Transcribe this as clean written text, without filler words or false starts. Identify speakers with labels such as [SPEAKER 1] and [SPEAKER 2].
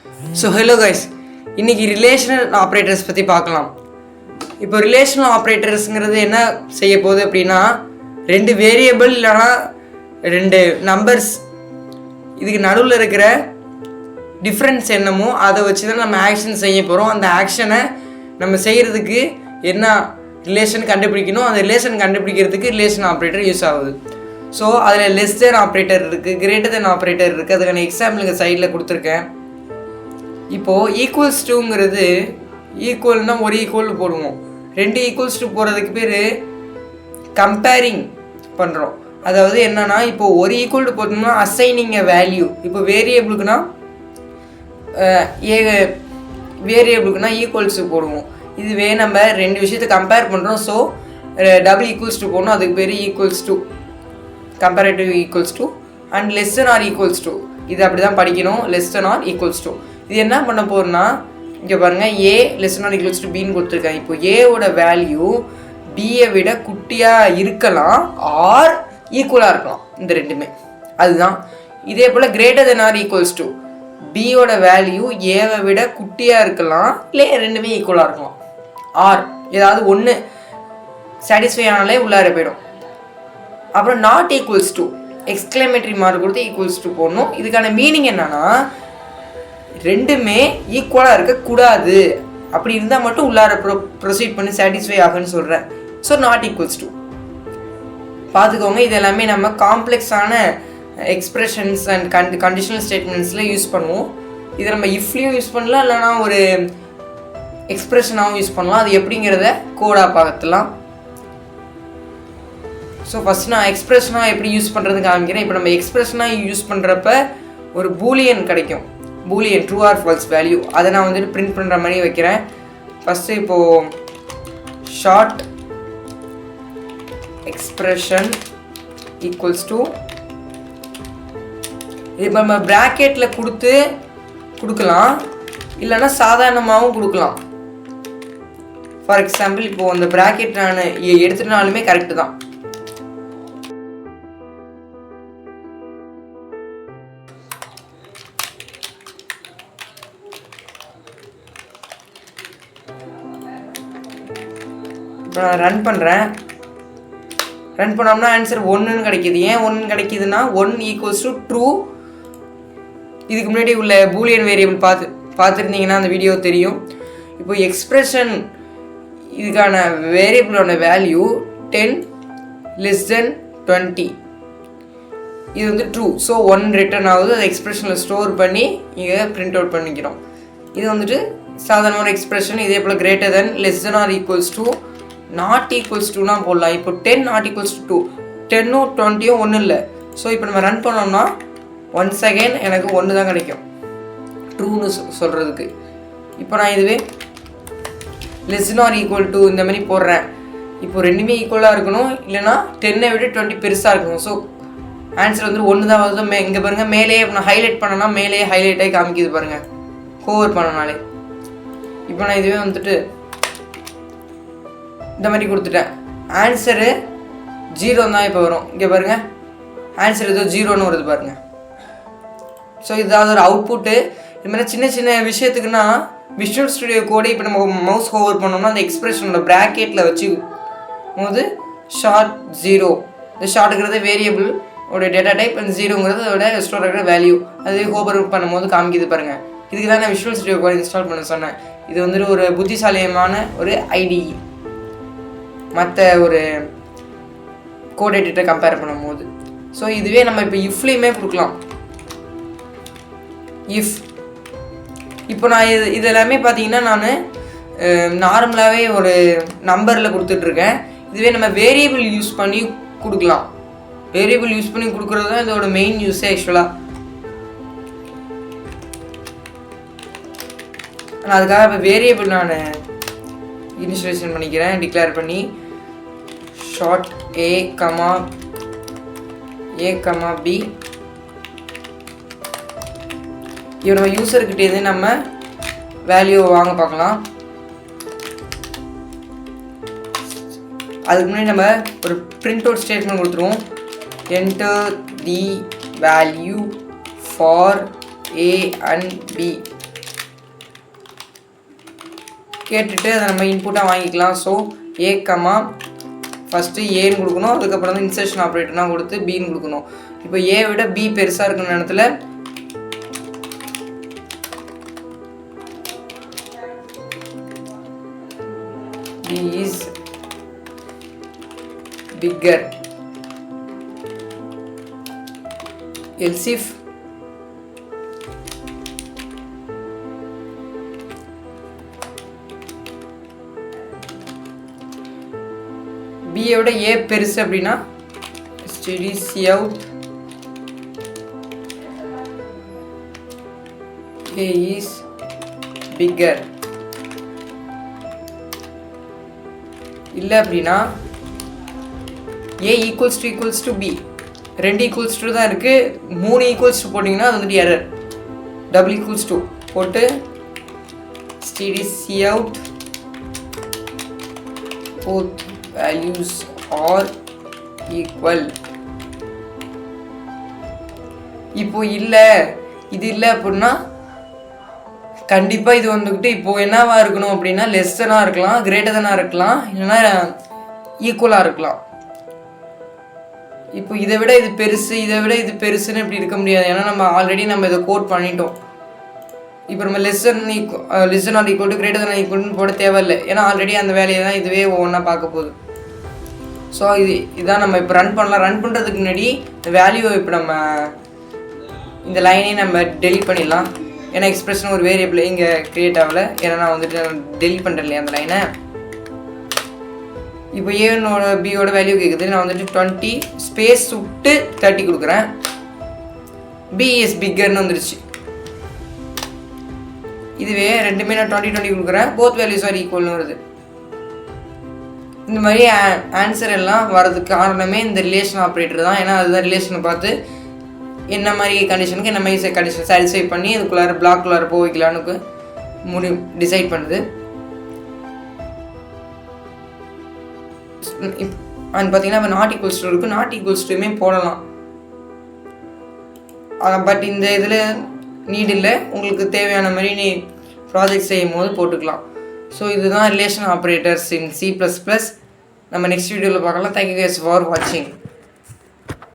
[SPEAKER 1] So hello guys, இன்னைக்கு relational operators பற்றி பார்க்கலாம். இப்போ ரிலேஷனல் ஆப்ரேட்டர்ஸ்ங்கிறது என்ன செய்ய போகுது அப்படின்னா, ரெண்டு வேரியபிள் இல்லைனா ரெண்டு நம்பர்ஸ் இதுக்கு நடுவில் இருக்கிற டிஃப்ரென்ஸ் என்னமோ அதை வச்சு தான் நம்ம ஆக்ஷன் செய்ய போகிறோம். அந்த ஆக்ஷனை நம்ம செய்கிறதுக்கு என்ன ரிலேஷன் கண்டுபிடிக்கணும், அந்த ரிலேஷன் கண்டுபிடிக்கிறதுக்கு ரிலேஷன் ஆப்ரேட்டர் யூஸ் ஆகுது. ஸோ அதில் லெஸ் தென் ஆப்ரேட்டர் இருக்குது, கிரேட்டர் தென் ஆப்ரேட்டர் இருக்குது. அதுக்கான எக்ஸாம்பிள் இங்கே சைடில் கொடுத்துருக்கேன். இப்போது ஈக்குவல்ஸ் டூங்கிறது ஈக்குவல்னால் ஒரு ஈக்குவல் போடுவோம். ரெண்டு ஈக்குவல்ஸ் டூ போகிறதுக்கு பேர் கம்பேரிங் பண்ணுறோம். அதாவது என்னென்னா, இப்போது ஒரு ஈக்குவல் டு போட்டோம்னா அசைனிங் எ வேல்யூ. இப்போ வேரியபிளுக்குனா வேரியபிளுக்குனா ஈக்குவல்ஸு போடுவோம். இதுவே நம்ம ரெண்டு விஷயத்தை கம்பேர் பண்ணுறோம். ஸோ டபுள் ஈக்குவல்ஸ் டூ போடணும். அதுக்கு பேர் equals to, comparative equals to and less than or equals to. இது அப்படி தான் படிக்கணும், less than or equals to. இது என்ன பண்ண போகிறோம்னா, இங்கே பாருங்கள், A less than or equals to பின்னு கொடுத்துருக்கேன். இப்போ ஏவோட வேல்யூ பியை விட குட்டியாக இருக்கலாம் ஆர் ஈக்குவலாக இருக்கலாம், இந்த ரெண்டுமே. அதுதான். இதே போல் greater than or equals to பியோட வேல்யூ ஏவை விட குட்டியாக இருக்கலாம், இல்லை ரெண்டுமே ஈக்குவலாக இருக்கலாம். ஆர் ஏதாவது ஒன்று சாட்டிஸ்ஃபை ஆனாலே உள்ளார போயிடும். அப்புறம் not equals to exclamatory mark கொடுத்து ஈக்குவல்ஸ் டு போடணும். இதுக்கான மீனிங் என்னன்னா, ரெண்டுமே ஈக்குவலாக இருக்கக்கூடாது. அப்படி இருந்தால் மட்டும் உள்ளார ப்ரொசீட் பண்ணி சாட்டிஸ்ஃபை ஆகுன்னு சொல்கிறேன். ஸோ நாட் ஈக்குவல்ஸ் டு பார்த்துக்கோங்க. இது எல்லாமே நம்ம காம்ப்ளெக்ஸான எக்ஸ்பிரஷன்ஸ் அண்ட் கண்டிஷனல் ஸ்டேட்மெண்ட்ஸில் யூஸ் பண்ணுவோம். இதை நம்ம இஃப்லையும் யூஸ் பண்ணலாம், இல்லைனா ஒரு எக்ஸ்பிரஷனாகவும் யூஸ் பண்ணலாம். அது எப்படிங்கிறத கோடாக பார்த்துலாம். ஸோ ஃபஸ்ட் நான் எக்ஸ்பிரஷனாக எப்படி யூஸ் பண்ணுறது காமிக்கிறேன். இப்போ நம்ம எக்ஸ்பிரஷனாக யூஸ் பண்ணுறப்ப ஒரு பூலியன் கிடைக்கும், Boolean true or false value. அதை நான் வந்துட்டு பிரிண்ட் பண்ணுற மாதிரி வைக்கிறேன். ஃபஸ்ட்டு இப்போது ஷார்ட் எக்ஸ்பிரஷன் ஈக்குவல்ஸ் டு, இப்போ நம்ம ப்ராக்கெட்டில் கொடுக்கலாம், இல்லைன்னா சாதாரணமாகவும் கொடுக்கலாம். ஃபார் எக்ஸாம்பிள், இப்போது அந்த ப்ராக்கெட் நான் எடுத்துட்டாலுமே கரெக்டு தான். இப்போ நான் ரன் பண்ணுறேன். ரன் பண்ணோம்னா ஆன்சர் 1ன்னு கிடைக்கிது. ஏன் 1 கிடைக்கிதுன்னா, 1 ஈக்குவல்ஸ் டு ட்ரூ. இதுக்கு முன்னாடி உள்ள பூலியன் வேரியபிள் பார்த்துருந்தீங்கன்னா அந்த வீடியோ தெரியும். இப்போ எக்ஸ்பிரஷன் இதுக்கான வேரியபிளோட வேல்யூ 10 லெஸ் தென் 20. இது வந்து ட்ரூ. ஸோ 1 ரிட்டர்ன் ஆகுது. அது எக்ஸ்பிரஷனில் ஸ்டோர் பண்ணி இங்கே பிரிண்ட் அவுட் பண்ணிக்கிறோம். இது வந்துட்டு சாதாரண எக்ஸ்பிரஷன். இதே போல் greater than, less than or equals to, not equals டூனா போடலாம். இப்போ 10 நாட் ஈக்குவல்ஸ் டு 2, 10ம் 20ம் ஒன்றும் இல்லை. ஸோ இப்போ நம்ம ரன் பண்ணோம்னா ஒன்ஸ் அகெயின் எனக்கு 1 தான் கிடைக்கும் ட்ரூன்னு சொல்கிறதுக்கு. இப்போ நான் இதுவே less than or equal to இந்த மாதிரி போடுறேன். இப்போ ரெண்டுமே ஈக்குவலாக இருக்கணும், இல்லைனா 10ஐ விட 20 பெருசாக இருக்கணும். ஸோ ஆன்சர் வந்து 1 தான் வருது. இங்கே பாருங்கள், மேலேயே நான் ஹைலைட் பண்ணனா மேலேயே ஹைலைட் ஆகி காமிக்கிது பாருங்கள், ஹோவர் பண்ணனாலே. இப்போ நான் இதுவே வந்துட்டு இந்த மாதிரி கொடுத்துட்டேன். ஆன்சரு 0 தான் இப்போ வரும். இங்கே பாருங்கள், ஆன்சர் ஏதோ 0ன்னு வருது பாருங்கள். ஸோ இதாவது ஒரு அவுட்புட்டு. இது மாதிரி சின்ன சின்ன விஷயத்துக்குன்னா விஷுவல் ஸ்டுடியோ கோடை இப்போ நம்ம மவுஸ் ஹோவர் பண்ணோம்னா அந்த எக்ஸ்பிரஷனோட ப்ராக்கெட்டில் வச்சு போது ஷார்ட் 0, இந்த ஷார்ட்டுங்கிறது வேரியபிள் உடைய டேட்டா டைப், அந்த 0ங்கிறது அதோட ஸ்டோர் இருக்கிற வேல்யூ. அது ஹோவர் பண்ணும்போது காமிக்கிது பாருங்கள். இதுக்கு தான் நான் விஷுவல் ஸ்டுடியோ கோடை இன்ஸ்டால் பண்ண சொன்னேன். இது வந்துட்டு ஒரு புத்திசாலியமான ஒரு ஐடிஇ மற்ற ஒரு கோட் எடிட்டரை கம்பேர் பண்ணும்போது. ஸோ இதுவே நம்ம இப்போ இஃப்லேயுமே கொடுக்கலாம். இஃப் இப்போ நான் இது எல்லாமே பார்த்தீங்கன்னா நான் நார்மலாகவே ஒரு நம்பரில் கொடுத்துட்ருக்கேன். இதுவே நம்ம வேரியபிள் யூஸ் பண்ணி கொடுக்கலாம். வேரியபிள் யூஸ் பண்ணி கொடுக்குறது தான் இதோட மெயின் யூஸே ஆக்சுவலாக. நான் அதுக்காக இப்போ வேரியபிள் நான் இனிஷியலைசேஷன் பண்ணிக்கிறேன், டிக்ளேர் பண்ணி ஷார்ட் a, b. இப்போ நம்ம யூசர்கிட்டேருந்து நம்ம வேல்யூவை வாங்க பார்க்கலாம். அதுக்கு முன்னாடி நம்ம ஒரு பிரிண்ட் அவுட் ஸ்டேட்மெண்ட் கொடுத்துருவோம். Enter the value for A and B கேட்டுட்டு அதை நம்ம இன்புட்டாக வாங்கிக்கலாம். ஸோ ஏ கமா ஃபஸ்ட்டு ஏன்னு கொடுக்கணும், அதுக்கப்புறம் வந்து இன்சர்ஷன் ஆப்ரேட்டர்னா கொடுத்து பின்னு கொடுக்கணும். இப்போ ஏ விட பி பெருசாக இருக்கிற நேரத்தில் B is bigger. Else if B யோட A பெருசு அப்படின்னா std cout A is bigger. இல்லை அப்படின்னா A equals to B, 2 equals to தான் இருக்குது, 3 ஈக்குவல்ஸ் டு போட்டிங்கன்னா அது வந்துட்டு எரர். டபுள் ஈக்குவல்ஸ் டு போட்டு std cout both values are equal. இப்போ இல்லை இது இல்லை அப்படின்னா கண்டிப்பாக இது வந்துக்கிட்டு இப்போது என்னவா இருக்கணும் அப்படின்னா லெஸ்ஸனாக இருக்கலாம், கிரேட்டர் தானாக இருக்கலாம், இல்லைன்னா ஈக்குவலாக இருக்கலாம். இப்போ இதை விட இது பெருசு, இதை விட இது பெருசுன்னு இப்படி இருக்க முடியாது. ஏன்னா நம்ம ஆல்ரெடி நம்ம இதை கோட் பண்ணிட்டோம். இப்போ நம்ம lesson R equal to greater than ஈக்குவல்னு போட தேவையில்லை. ஏன்னா ஆல்ரெடி அந்த வேலையை தான் இதுவே ஒவ்வொன்றா பார்க்க போகுது. ஸோ இதான் நம்ம இப்போ ரன் பண்ணலாம். ரன் பண்ணுறதுக்கு முன்னாடி இந்த வேல்யூவை இப்போ நம்ம இந்த லைனே நம்ம டெலீட் பண்ணிடலாம். ஏன்னா எக்ஸ்பிரஷன் ஒரு வேரியபிள் இங்கே க்ரியேட் ஆகலை, ஏன்னா நான் வந்துட்டு டெலீட் பண்ணுறேன் இல்லையா அந்த லைனை. இப்போ ஏனோட பியோட வேல்யூ கேட்குது, நான் வந்துட்டு 20 ஸ்பேஸ் விட்டு 30 கொடுக்குறேன். பி இஸ் பிக்கர்னு வந்துருச்சு. இதுவே ரெண்டுமே நான் 20 கொடுக்குறேன், போத் வேல்யூஸ் ஆர் ஈக்குவல்னு வருது. இந்த மாதிரி ஆன்சர் எல்லாம் வரதுக்கு காரணமே இந்த ரிலேஷன் ஆப்ரேட்டர் தான். ஏன்னா அதுதான் ரிலேஷனை பார்த்து என்ன மாதிரி கண்டிஷனுக்கு என்ன மாதிரி கண்டிஷன் சாட்டிஸ்ஃபை பண்ணி அதுக்குள்ளார பிளாக்குள்ளார போக வைக்கலான்னு டிசைட் பண்ணுது. அண்ட் பார்த்தீங்கன்னா இப்போ நாட் ஈக்குவல்ஸ் டூ இருக்குது, நாட் ஈக்குவல்ஸ் டூமே போடலாம். பட் இந்த இதில் நீட் இல்லை, உங்களுக்கு தேவையான மாதிரி நீ ப்ராஜெக்ட் செய்யும் போது போட்டுக்கலாம். ஸோ இதுதான் ரிலேஷன் ஆப்ரேட்டர்ஸ் இன் C++. நம்ம நெக்ஸ்ட் வீடியோவில் பார்க்கலாம். தேங்க்யூ கைஸ் ஃபார் வாட்சிங்.